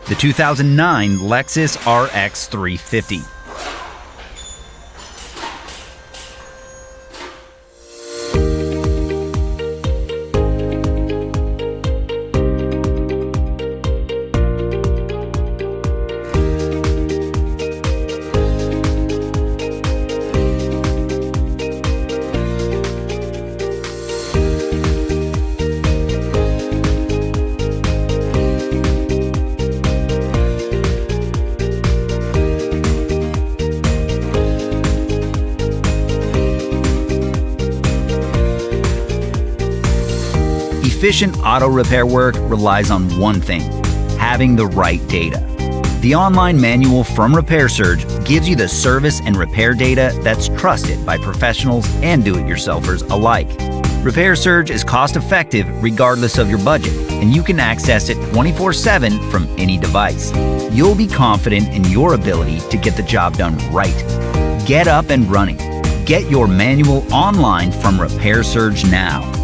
the 2009 Lexus RX350. Efficient auto repair work relies on one thing: having the right data. The online manual from RepairSurge gives you the service and repair data that's trusted by professionals and do-it-yourselfers alike. RepairSurge is cost-effective regardless of your budget, and you can access it 24/7 from any device. You'll be confident in your ability to get the job done right. Get up and running. Get your manual online from RepairSurge now.